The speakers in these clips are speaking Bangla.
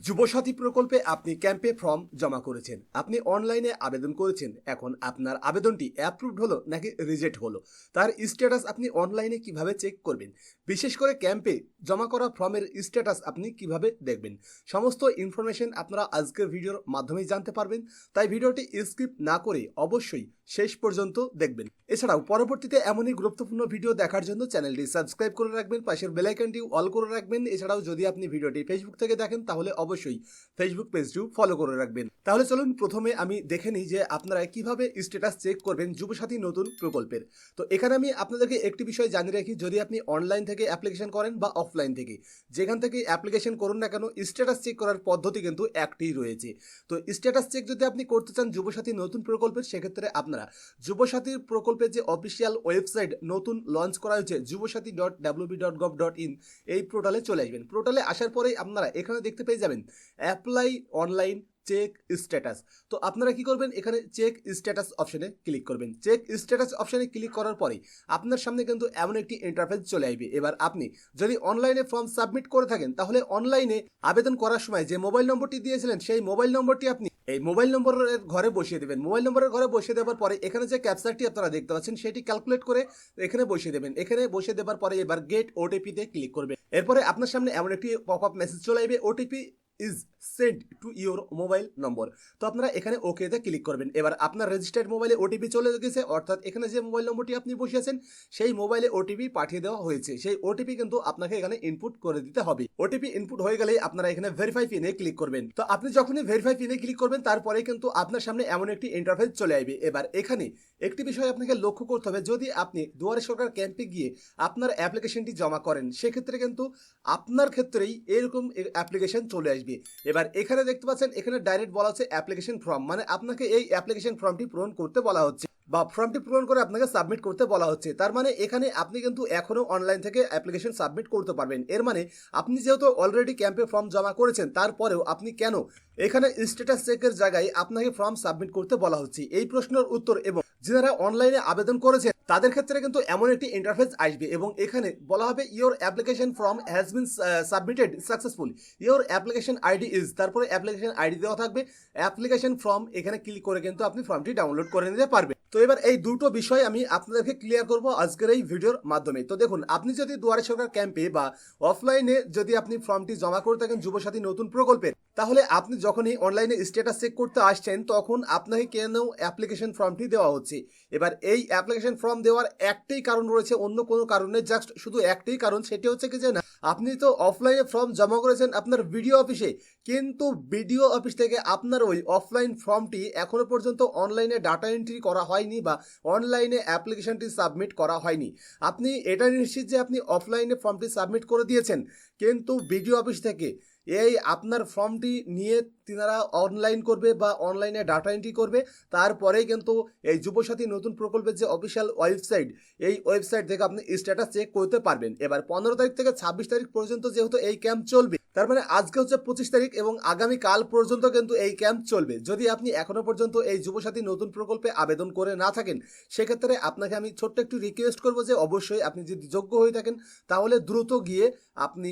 যুবসাথী প্রকল্পে আপনি ক্যাম্পে ফর্ম জমা করেছেন, আপনি অনলাইনে আবেদন করেছেন। এখন আপনার আবেদনটি অ্যাপ্রুভড হলো নাকি রিজেক্ট হলো, তার স্ট্যাটাস আপনি অনলাইনে কিভাবে চেক করবেন? বিশেষ করে ক্যাম্পে জমা করা ফর্মের স্ট্যাটাস আপনি কিভাবে দেখবেন, সমস্ত ইনফরমেশন আপনারা আজকের ভিডিওর মাধ্যমেই জানতে পারবেন। তাই ভিডিওটি স্কিপ না করে অবশ্যই শেষ পর্যন্ত দেখবেন। এছাড়াও পরবর্তীতে এমনই গুরুত্বপূর্ণ ভিডিও দেখার জন্য চ্যানেলটি সাবস্ক্রাইব করে রাখবেন, পাশের বেল আইকনটি অল করে রাখবেন। এছাড়াও যদি আপনি ভিডিওটি ফেসবুক থেকে দেখেন তাহলে অবশ্যই ফেসবুক পেজটিও ফলো করে রাখবেন। তাহলে চলুন প্রথমে আমি দেখে নিই যে আপনারা কিভাবে স্ট্যাটাস চেক করবেন যুবসাথী নতুন প্রকল্পের। তো এখানে আমি আপনাদেরকে একটি বিষয় জানিয়ে রাখি, যদি আপনি অনলাইন থেকে অ্যাপ্লিকেশন করেন বা অফলাইন থেকে যেখান থেকে অ্যাপ্লিকেশন করুন না কেন, স্ট্যাটাস চেক করার পদ্ধতি কিন্তু একটাই রয়েছে। তো স্ট্যাটাস চেক যদি আপনি করতে চান যুবসাথী নতুন প্রকল্পের, সেক্ষেত্রে আপনারা যুবসাথী প্রকল্পের যে অফিসিয়াল ওয়েবসাইট নতুন লঞ্চ করা হয়েছে jubasati.wb.gov.in, এই পোর্টালে চলে আসবেন। পোর্টালে আসার পরেই আপনারা এখানে দেখতে পেয়ে যাবেন অ্যাপ্লাই অনলাইন চেক স্ট্যাটাস। তো আপনারা কি করবেন, এখানে চেক স্ট্যাটাস অপশনে ক্লিক করবেন। চেক স্ট্যাটাস অপশনে ক্লিক করার পরে আপনার সামনে কিন্তু এমন একটি ইন্টারফেস চলে আসবে। এবার আপনি যদি অনলাইনে ফর্ম সাবমিট করে থাকেন তাহলে অনলাইনে আবেদন করার সময় যে মোবাইল নম্বরটি দিয়েছিলেন সেই মোবাইল নম্বরটি আপনি এই মোবাইল নম্বরের ঘরে বসিয়ে দেবেন। মোবাইল নম্বরের ঘরে বসিয়ে দেওয়ার পরে এখানে যে ক্যাপচারটি আপনারা দেখতে পাচ্ছেন সেটি ক্যালকুলেট করে এখানে বসিয়ে দেবেন। এখানে বসিয়ে দেওয়ার পরে এবার গেট ওটিপিতে ক্লিক করবেন। এরপরে আপনার সামনে এমন একটি পপ আপ মেসেজ চলে আসবে, OTP is send to your mobile নম্বর। তো আপনারা এখানে ওকেতে ক্লিক করবেন। এবার আপনার রেজিস্টার্ড মোবাইলে ওটিপি চলে গেছে, অর্থাৎ এখানে যে মোবাইল নম্বরটি আপনি বসিয়েছেন সেই মোবাইলে ওটিপি পাঠিয়ে দেওয়া হয়েছে। সেই ওটিপি কিন্তু আপনাকে এখানে ইনপুট করে দিতে হবে। ওটিপি ইনপুট হয়ে গেলেই আপনারা এখানে ভেরিফাই পিনে ক্লিক করবেন। তো আপনি যখনই ভেরিফাই পিনে ক্লিক করবেন তারপরে কিন্তু আপনার সামনে এমন একটি ইন্টারফেস চলে আসবে। এবার এখানে একটি বিষয় আপনাকে লক্ষ্য করতে হবে, যদি আপনি দুয়ারে সরকার ক্যাম্পে গিয়ে আপনার অ্যাপ্লিকেশনটি জমা করেন সেক্ষেত্রে কিন্তু আপনার ক্ষেত্রেই এরকম অ্যাপ্লিকেশন চলে আসবে। এবার এখানে দেখতে পাচ্ছেন এখানে ডাইরেক্ট বলা হচ্ছে অ্যাপ্লিকেশন ফর্ম, মানে আপনাকে এই অ্যাপ্লিকেশন ফর্মটি পূরণ করতে বলা হচ্ছে বা ফর্মটি পূরণ করে আপনাকে সাবমিট করতে বলা হচ্ছে। তার মানে এখানে আপনি কিন্তু এখনও অনলাইন থেকে অ্যাপ্লিকেশন সাবমিট করতে পারবেন। এর মানে আপনি যেহেতু অলরেডি ক্যাম্পে ফর্ম জমা করেছেন তারপরেও আপনি কেন এখানে স্ট্যাটাস চেকের জায়গায় আপনাকে ফর্ম সাবমিট করতে বলা হচ্ছে, এই প্রশ্নের উত্তর এবং যারা অনলাইনে আবেদন করেছেন তাদের ক্ষেত্রে কিন্তু এমন একটি ইন্টারফেস আসবে এবং এখানে বলা হবে your application form has been submitted successful, your application ID is, তারপরে অ্যাপ্লিকেশন আইডি দেওয়া থাকবে, অ্যাপ্লিকেশন ফর্ম, এখানে ক্লিক করে কিন্তু আপনি ফর্মটি ডাউনলোড করে নিতে পারবেন। তো এবার এই দুটো বিষয় আমি আপনাদেরকে ক্লিয়ার করব আজকের এই ভিডিওর মাধ্যমে। তো দেখুন, আপনি যদি দুয়ারে সরকার ক্যাম্পে বা অফলাইনে যদি আপনি ফর্মটি জমা করে থাকেন যুবসাথী নতুন প্রকল্পের, তাহলে আপনি যখনই অনলাইনে স্ট্যাটাস চেক করতে আসছেন তখন আপনাকে কেন অ্যাপ্লিকেশন ফর্মটি দেওয়া হচ্ছে। এবার এই অ্যাপ্লিকেশন ফর্ম দেওয়ার একটাই কারণ রয়েছে, অন্য কোনো কারণে, জাস্ট শুধু একটাই কারণ, সেটি হচ্ছে কি যে না, আপনি তো অফলাইনে ফর্ম জমা করেছেন আপনার বিডিও অফিসে, কিন্তু বিডিও অফিস থেকে আপনার ওই অফলাইন ফর্মটি এখনো পর্যন্ত অনলাইনে ডাটা এন্ট্রি করা হয়নি বা অনলাইনে অ্যাপ্লিকেশনটি সাবমিট করা হয়নি। আপনি এটা নিশ্চিত যে আপনি অফলাইনে ফর্মটি সাবমিট করে দিয়েছেন, কিন্তু বিডিও অফিস থেকে এই আপনার ফর্মটি নিয়ে তিনারা অনলাইন করবে বা অনলাইনে ডাটা এন্ট্রি করবে, তারপরেই কিন্তু এই যুবসাথী নতুন প্রকল্পের যে অফিসিয়াল ওয়েবসাইট, এই ওয়েবসাইট থেকে আপনি স্ট্যাটাস চেক করতে পারবেন। এবার 15 তারিখ থেকে 26 তারিখ পর্যন্ত যেহেতু এই ক্যাম্প চলবে, তার মানে আজকে হচ্ছে 25 তারিখ এবং আগামীকাল পর্যন্ত কিন্তু এই ক্যাম্প চলবে। যদি আপনি এখনো পর্যন্ত এই যুবসাথী নতুন প্রকল্পে আবেদন করে না থাকেন সেক্ষেত্রে আপনাকে আমি ছোট্ট একটু রিকোয়েস্ট করবো যে অবশ্যই আপনি যদি যোগ্য হয়ে থাকেন তাহলে দ্রুত গিয়ে আপনি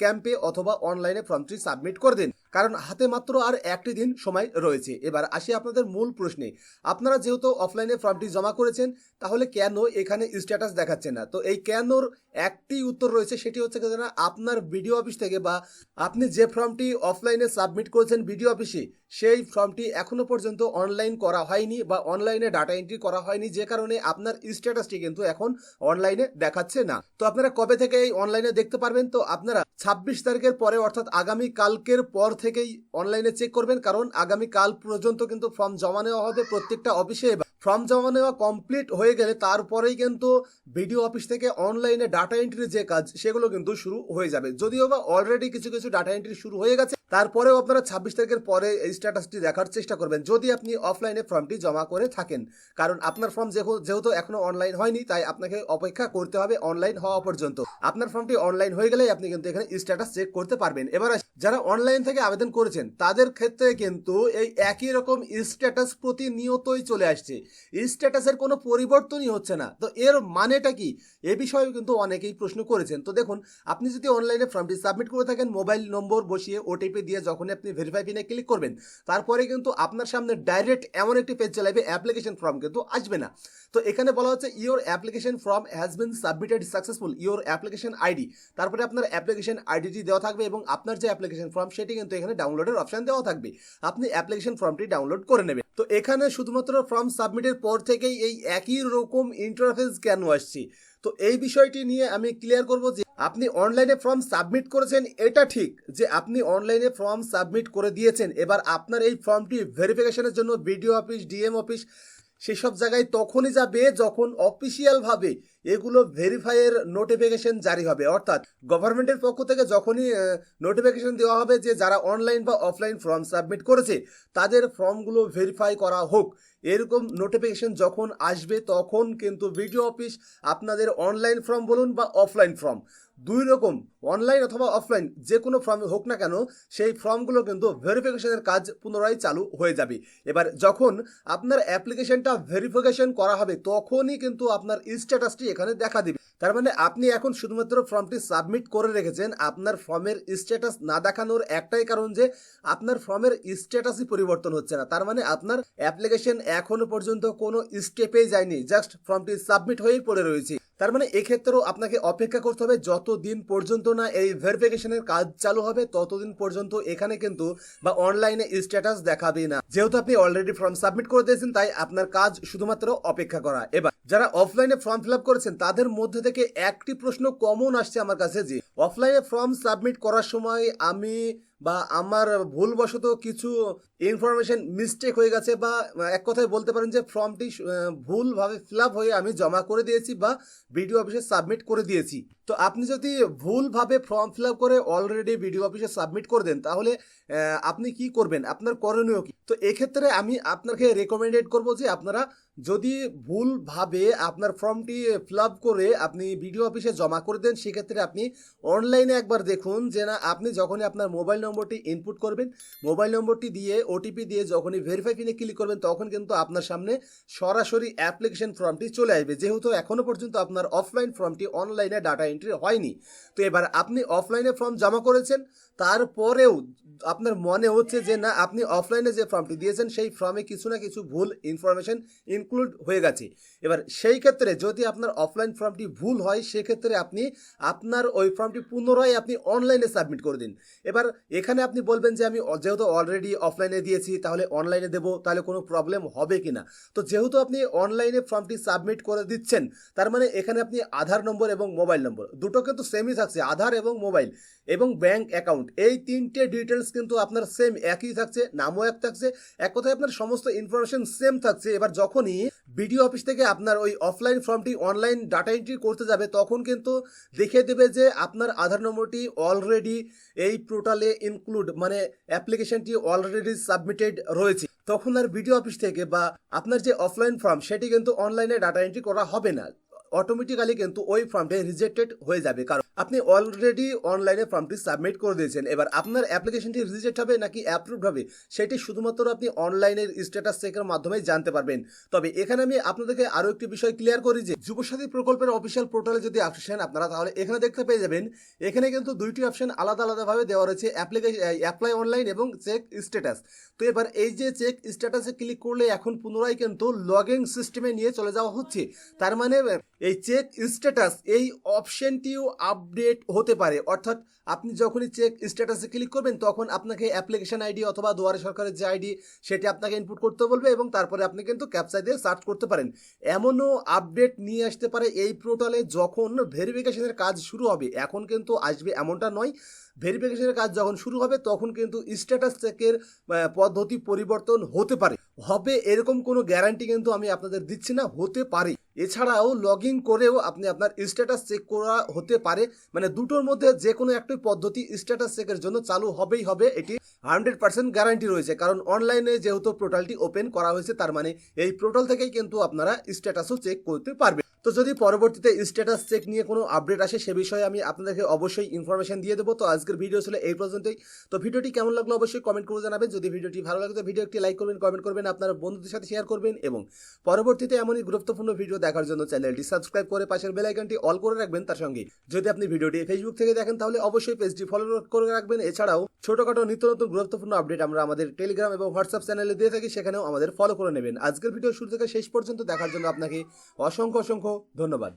ক্যাম্পে অথবা অনলাইনে ফর্মটি সাবমিট করে দিন, কারণ হাতে মাত্র আর একটি দিন সময় রয়েছে। এবার আসি আপনাদের মূল প্রশ্নে, আপনারা যেহেতু অফলাইনে ফর্মটি জমা করেছেন তাহলে কেন এখানে স্ট্যাটাস দেখাচ্ছে না? তো এই কেনর একটি উত্তর রয়েছে, সেটি হচ্ছে যে না, আপনার বিডিও অফিস থেকে বা আপনি যে ফর্মটি অফলাইনে সাবমিট করেছেন বিডিও অফিসে সেই ফর্মটি এখনো পর্যন্ত অনলাইন করা হয়নি বা অনলাইনে ডাটা এন্ট্রি করা হয়নি, যে কারণে আপনার স্ট্যাটাসটি কিন্তু এখন অনলাইনে দেখাচ্ছে না। তো আপনারা কবে থেকে এই অনলাইনে দেখতে পারবেন? তো আপনারা 26 তারিখের পরে অর্থাৎ আগামী কালকের পর থেকেই অনলাইনে চেক করবেন, কারণ আগামী কাল পর্যন্ত কিন্তু ফর্ম জমা নেওয়া হবে প্রত্যেকটা অফিসে। ফর্ম জমা নেওয়া কমপ্লিট হয়ে গেলে তারপরেই কিন্তু বিডিও অফিস থেকে অনলাইনে ডাটা এন্ট্রি যে কাজ সেগুলো কিন্তু শুরু হয়ে যাবে। যদিও বা অলরেডি কিছু কিছু ডাটা এন্ট্রি শুরু হয়ে গেছে, তারপরেও আপনারা 26 তারিখের পরে এই স্ট্যাটাসটি দেখার চেষ্টা করবেন যদি আপনি অফলাইনে ফর্মটি জমা করে থাকেন, কারণ আপনার ফর্ম যেহেতু এখনো অনলাইন হয়নি তাই আপনাকে অপেক্ষা করতে হবে অনলাইন হওয়া পর্যন্ত। আপনার ফর্মটি অনলাইন হয়ে গেলে আপনি কিন্তু এখানে স্ট্যাটাস চেক করতে পারবেন। এবার যারা অনলাইন থেকে আবেদন করেছেন তাদের ক্ষেত্রে কিন্তু এই একই রকম স্ট্যাটাস প্রতিনিয়তই চলে আসছে। স্ট্যাটাসের কোনো পরিবর্তনই হচ্ছে না। তো এর মানেটা কি? এ বিষয়েও কিন্তু অনেকেই প্রশ্ন করেছেন। তো দেখুন, আপনি যদি অনলাইনে ফর্মটি সাবমিট করে থাকেন, মোবাইল নম্বর বসিয়ে ওটিপি দিয়ে যখনই আপনি ভেরিফাই পিনে ক্লিক করবেন, তারপরে কিন্তু আপনার সামনে ডাইরেক্ট এমন একটি পেজ চলে আসবে, অ্যাপ্লিকেশন ফর্ম কিন্তু আসবে না। তো এখানে বলা হচ্ছে your application form has been submitted successful, your application ID. তারপরে আপনার অ্যাপ্লিকেশন আইডিটি দেওয়া থাকবে এবং আপনার যে অ্যাপ্লিকেশন ফর্ম সেটি কিন্তু এখানে ডাউনলোডের অপশন দেওয়া থাকবে। আপনি অ্যাপ্লিকেশন ফর্মটি ডাউনলোড করে নেবেন। তো এখানে শুধুমাত্র ফর্ম সাবমিটের পর থেকেই এই একই রকম ইন্টারফেস কেন আসছে? তো এই বিষয়টি নিয়ে আমি ক্লিয়ার করব যে আপনি অনলাইনে ফর্ম সাবমিট করেছেন, এটা ঠিক যে আপনি অনলাইনে ফর্ম সাবমিট করে দিয়েছেন। এবার আপনার এই ফর্মটি ভেরিফিকেশনের জন্য বিডিও অফিস, ডিএম অফিস, সেসব জায়গায় তখনই যাবে যখন অফিসিয়ালভাবে এগুলো ভেরিফাইয়ের নোটিফিকেশন জারি হবে। অর্থাৎ গভর্নমেন্টের পক্ষ থেকে যখনই নোটিফিকেশন দেওয়া হবে যে যারা অনলাইন বা অফলাইন ফর্ম সাবমিট করেছে তাদের ফর্মগুলো ভেরিফাই করা হোক, এরকম নোটিফিকেশন যখন আসবে তখন কিন্তু বিডিও অফিস আপনাদের অনলাইন ফর্ম বলুন বা অফলাইন ফর্ম, দুই রকম অনলাইন অথবা অফলাইন যে কোনো ফর্ম হোক না কেন, সেই ফর্মগুলো কিন্তু ভেরিফিকেশনের কাজ পুনরায় চালু হয়ে যাবে। এবার যখন আপনার অ্যাপ্লিকেশনটা ভেরিফিকেশন করা হবে তখনই কিন্তু আপনার স্ট্যাটাসটি এখানে দেখা দিবে। তার মানে আপনি এখন শুধুমাত্র ফর্মটি সাবমিট করে রেখেছেন, আপনার ফর্মের স্ট্যাটাস না দেখানোর একটাই কারণ যে আপনার ফর্মের স্ট্যাটাসই পরিবর্তন হচ্ছে না। তার মানে আপনার অ্যাপ্লিকেশন এখনো পর্যন্ত কোনো স্টেপেই যায়নি, জাস্ট ফর্মটি সাবমিট হয়েই পড়ে রয়েছে। তার মানে এক্ষেত্রেও আপনাকে অপেক্ষা করতে হবে, যতদিন পর্যন্ত না এই ভেরিফিকেশনের কাজ চালু হবে ততদিন পর্যন্ত এখানে কিন্তু বা অনলাইনে স্ট্যাটাস দেখাবে না। যেহেতু আপনি অলরেডি ফর্ম সাবমিট করে দিয়েছেন তাই আপনার কাজ শুধুমাত্র অপেক্ষা করা। এবার যারা অফলাইনে ফর্ম ফিল আপ করেছেন তাদের মধ্যে থেকে একটি প্রশ্ন কমন আসছে আমার কাছে যে অফলাইনে ফর্ম সাবমিট করার সময় আমি বা আমার ভুলবশত কিছু ইনফরমেশন মিস্টেক হয়ে গেছে, বা এক কথায় বলতে পারেন যে ফর্মটি ভুলভাবে ফিল আপ হয়ে আমি জমা করে দিয়েছি বা বিডিও অফিসে সাবমিট করে দিয়েছি। তো আপনি যদি ভুলভাবে ফর্ম ফিল আপ করে অলরেডি বিডিও অফিসে সাবমিট করে দেন তাহলে আপনি কি করবেন, আপনার করণীয় কি? তো এক্ষেত্রে আমি আপনাকে রেকমেন্ডেড করব যে আপনারা যদি ভুলভাবে আপনার ফর্মটি ফিল আপ করে আপনি বিডিও অফিসে জমা করে দেন, সেক্ষেত্রে আপনি অনলাইনে একবার দেখুন যে না আপনি যখনই আপনার মোবাইল নম্বরটি ইনপুট করবেন, মোবাইল নম্বরটি দিয়ে ওটিপি দিয়ে যখনই ভেরিফাই পিনে ক্লিক করবেন তখন কিন্তু আপনার সামনে সরাসরি অ্যাপ্লিকেশন ফর্মটি চলে আসবে, যেহেতু এখনও পর্যন্ত আপনার অফলাইন ফর্মটি অনলাইনে ডাটা এন্ট্রি হয়নি। তো এবার আপনি অফলাইনে ফর্ম জমা করেছেন, তারপরেও আপনার মনে হচ্ছে যে না আপনি অফলাইনে যে ফর্মটি দিয়েছেন সেই ফর্মে কিছু না কিছু ভুল ইনফরমেশন ইনক্লুড হয়ে গেছে। এবার সেই ক্ষেত্রে যদি আপনার অফলাইন ফর্মটি ভুল হয় সেক্ষেত্রে আপনি আপনার ওই ফর্মটি পুনরায় আপনি অনলাইনে সাবমিট করে দিন। এবার এখানে আপনি বলবেন যে আমি যেহেতু অলরেডি অফলাইনে দিয়েছি তাহলে অনলাইনে দেবো, তাহলে কোনো প্রবলেম হবে কি না? তো যেহেতু আপনি অনলাইনে ফর্মটি সাবমিট করে দিচ্ছেন তার মানে এখানে আপনি আধার নম্বর এবং মোবাইল নম্বর দুটো কিন্তু সেমই থাকছে, আধার এবং মোবাইল এবং ব্যাংক অ্যাকাউন্ট, এই তিনটে ডিটেলস কিন্তু আপনার সেম একই থাকছে, নামও এক থাকছে, এক কথায় আপনার সমস্ত ইনফরমেশন সেম থাকছে। এবার যখনই বিডিও অফিস থেকে আপনার ওই অফলাইন ফর্মটি অনলাইন ডাটা এন্ট্রি করতে যাবে তখন কিন্তু দেখিয়ে দেবে যে আপনার আধার নম্বরটি অলরেডি এই পোর্টালে ইনক্লুড, মানে অ্যাপ্লিকেশনটি অলরেডি সাবমিটেড রয়েছে। তখন আর বিডিও অফিস থেকে বা আপনার যে অফলাইন ফর্ম সেটি কিন্তু অনলাইনে ডাটা এন্ট্রি করা হবে না, অটোমেটিক্যালি কিন্তু ওই ফর্মটি রিজেক্টেড হয়ে যাবে, কারণ আপনি অলরেডি অনলাইনে ফর্মটি সাবমিট করে দিয়েছেন। এবার আপনার অ্যাপ্লিকেশনটি রিজেক্ট হবে নাকি অ্যাপ্রুভড হবে সেটি শুধুমাত্র আপনি অনলাইনের স্ট্যাটাস চেকের মাধ্যমে জানতে পারবেন। তবে এখানে আমি আপনাদেরকে আরও একটি বিষয় ক্লিয়ার করি যে যুবসাথী প্রকল্পের অফিসিয়াল পোর্টালে যদি আসেন আপনারা তাহলে এখানে দেখতে পেয়ে যাবেন এখানে কিন্তু দুইটি অপশন আলাদা আলাদাভাবে দেওয়া রয়েছে, অ্যাপ্লাই অনলাইন এবং চেক স্ট্যাটাস। তো এবার এই যে চেক স্ট্যাটাসে ক্লিক করলে এখন পুনরায় কিন্তু লগইন সিস্টেমে নিয়ে চলে যাওয়া হচ্ছে। তার মানে এই চেক স্ট্যাটাস এই অপশনটিও আপডেট হতে পারে, অর্থাৎ আপনি যখনই চেক স্ট্যাটাসে ক্লিক করবেন তখন আপনাকে অ্যাপ্লিকেশন আইডি অথবা দুয়ারে সরকারের যে আইডি সেটি আপনাকে ইনপুট করতে বলবে এবং তারপরে আপনি কিন্তু ক্যাপচা দিয়ে সার্চ করতে পারেন। এমনও আপডেট নিয়ে আসতে পারে এই পোর্টালে যখন ভেরিফিকেশনের কাজ শুরু হবে, এখন কিন্তু আসবে এমনটা নয়, ভেরিফিকেশনের কাজ যখন শুরু হবে তখন কিন্তু স্ট্যাটাস চেকের পদ্ধতি পরিবর্তন হতে পারে, হবে এরকম কোনো গ্যারান্টি কিন্তু আমি আপনাদের দিচ্ছি না, হতে পারে। এছাড়াও লগ ইন করেও আপনি আপনার স্ট্যাটাস চেক করা হতে পারে, মানে দুটোর মধ্যে যে কোনো একটি পদ্ধতি স্ট্যাটাস চেকের জন্য চালু হবেই হবে, এটি 100% গ্যারান্টি রয়েছে, কারণ অনলাইনে যেহেতু পোর্টালটি ওপেন করা হয়েছে তার মানে এই পোর্টাল থেকেই কিন্তু আপনারা স্ট্যাটাসও চেক করতে পারবেন। তো যদি পরবর্তীতে স্ট্যাটাস চেক নিয়ে কোনো আপডেট আসে সে বিষয়ে আমি আপনাদেরকে অবশ্যই ইনফরমেশন দিয়ে দেবো। তো আজকের ভিডিও ছিল এই পর্যন্তই। তো ভিডিওটি কেমন লাগলো অবশ্যই কমেন্ট করে জানাবেন। যদি ভিডিওটি ভালো লাগে তো ভিডিও একটি লাইক করবেন, কমেন্ট করবেন, আপনার বন্ধুদের সাথে শেয়ার করবেন এবং পরবর্তীতে এমনই গুরুত্বপূর্ণ ভিডিও দেখার জন্য চ্যানেলটি সাবস্ক্রাইব করে পাশের বেল আইকনটি অল করে রাখবেন। তার সঙ্গে যদি আপনি ভিডিওটি ফেসবুক থেকে দেখেন তাহলে অবশ্যই পেজটি ফলো করে রাখবেন। এছাড়াও ছোটখাটো নিত্য নতুন গুরুত্বপূর্ণ আপডেট আমরা আমাদের টেলিগ্রাম এবং হোয়াটসঅ্যাপ চ্যানেলে দিয়ে থাকি, সেখানেও আমাদের ফলো করে নেবেন। আজকের ভিডিও শুরু থেকে শেষ পর্যন্ত দেখার জন্য আপনাকে অসংখ্য ধন্যবাদ।